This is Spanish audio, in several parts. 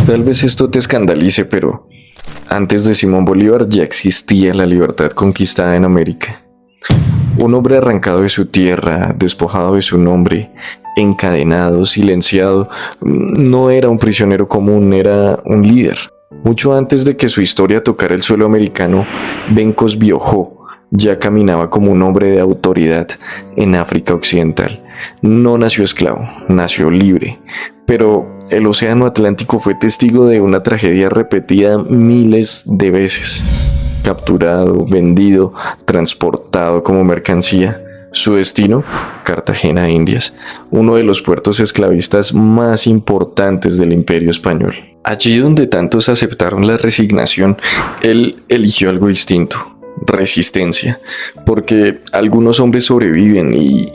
Tal vez esto te escandalice, pero antes de Simón Bolívar ya existía la libertad conquistada en América. Un hombre arrancado de su tierra, despojado de su nombre, encadenado, silenciado, no era un prisionero común, era un líder. Mucho antes de que su historia tocara el suelo americano, Bencos Biojó ya caminaba como un hombre de autoridad en África Occidental. No nació esclavo, nació libre, pero el Océano Atlántico fue testigo de una tragedia repetida miles de veces. Capturado, vendido, transportado como mercancía. Su destino, Cartagena de Indias, uno de los puertos esclavistas más importantes del Imperio Español. Allí donde tantos aceptaron la resignación, él eligió algo distinto, resistencia, porque algunos hombres sobreviven y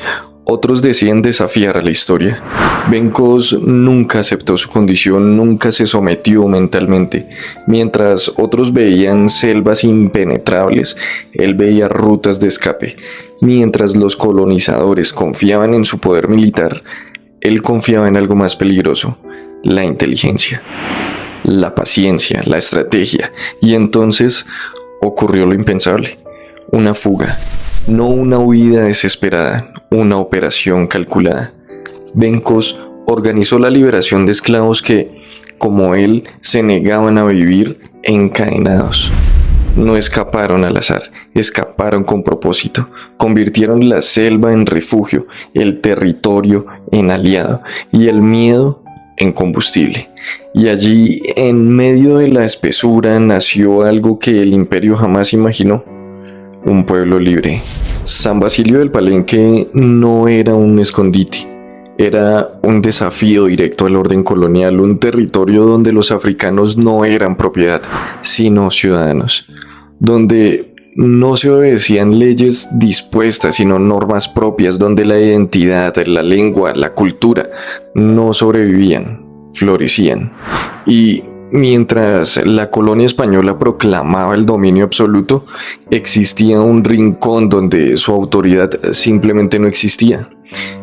otros deciden desafiar a la historia. Bencos nunca aceptó su condición, nunca se sometió mentalmente. Mientras otros veían selvas impenetrables, él veía rutas de escape. Mientras los colonizadores confiaban en su poder militar, él confiaba en algo más peligroso, la inteligencia, la paciencia, la estrategia. Y entonces ocurrió lo impensable, una fuga. No una huida desesperada, una operación calculada. Bencos organizó la liberación de esclavos que, como él, se negaban a vivir encadenados. No escaparon al azar, escaparon con propósito. Convirtieron la selva en refugio, el territorio en aliado y el miedo en combustible. Y allí, en medio de la espesura, nació algo que el imperio jamás imaginó. Un pueblo libre. San Basilio del Palenque no era un escondite, era un desafío directo al orden colonial, un territorio donde los africanos no eran propiedad, sino ciudadanos, donde no se obedecían leyes dispuestas, sino normas propias, donde la identidad, la lengua, la cultura no sobrevivían, florecían. Y mientras la colonia española proclamaba el dominio absoluto, existía un rincón donde su autoridad simplemente no existía.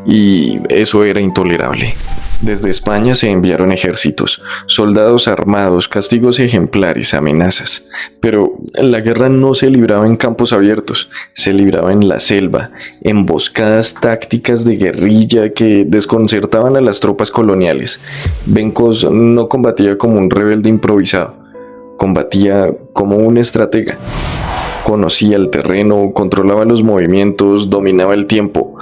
Y eso era intolerable. Desde España se enviaron ejércitos, soldados armados, castigos ejemplares, amenazas. Pero la guerra no se libraba en campos abiertos, se libraba en la selva, emboscadas tácticas de guerrilla que desconcertaban a las tropas coloniales. Bencos no combatía como un rebelde improvisado, combatía como un estratega. Conocía el terreno, controlaba los movimientos, dominaba el tiempo.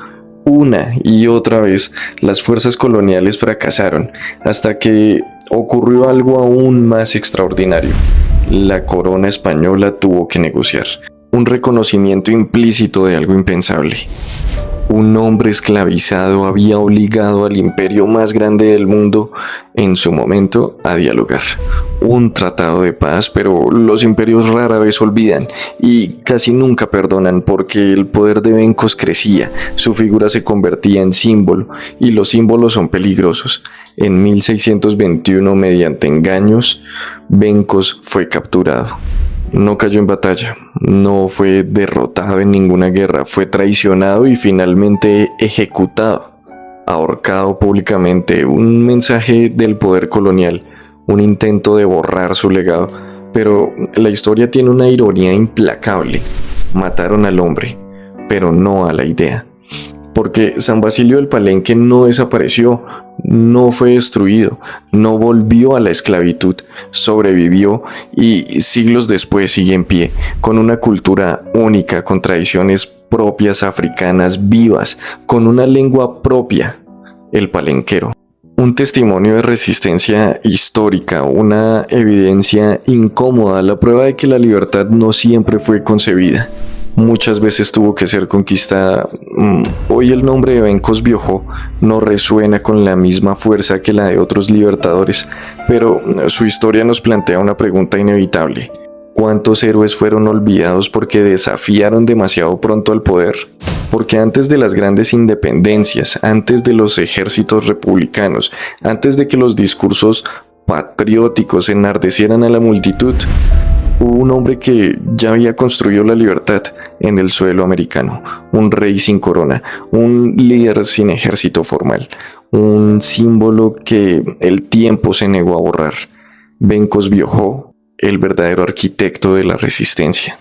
Una y otra vez las fuerzas coloniales fracasaron hasta que ocurrió algo aún más extraordinario. La corona española tuvo que negociar un reconocimiento implícito de algo impensable. Un hombre esclavizado había obligado al imperio más grande del mundo en su momento a dialogar. Un tratado de paz, pero los imperios rara vez olvidan y casi nunca perdonan porque el poder de Bencos crecía, su figura se convertía en símbolo y los símbolos son peligrosos. En 1621, mediante engaños, Bencos fue capturado. No cayó en batalla, no fue derrotado en ninguna guerra, fue traicionado y finalmente ejecutado, ahorcado públicamente, un mensaje del poder colonial, un intento de borrar su legado. Pero la historia tiene una ironía implacable. Mataron al hombre, pero no a la idea. Porque San Basilio del Palenque no desapareció, no fue destruido, no volvió a la esclavitud, sobrevivió y siglos después sigue en pie, con una cultura única, con tradiciones propias africanas vivas, con una lengua propia, el palenquero. Un testimonio de resistencia histórica, una evidencia incómoda, la prueba de que la libertad no siempre fue concebida. Muchas veces tuvo que ser conquistada. Hoy el nombre de Bencos Biojó no resuena con la misma fuerza que la de otros libertadores, pero su historia nos plantea una pregunta inevitable. ¿Cuántos héroes fueron olvidados porque desafiaron demasiado pronto al poder? Porque antes de las grandes independencias, antes de los ejércitos republicanos, antes de que los discursos patrióticos enardecieran a la multitud, hubo un hombre que ya había construido la libertad en el suelo americano, un rey sin corona, un líder sin ejército formal, un símbolo que el tiempo se negó a borrar. Bencos Biojó, el verdadero arquitecto de la resistencia.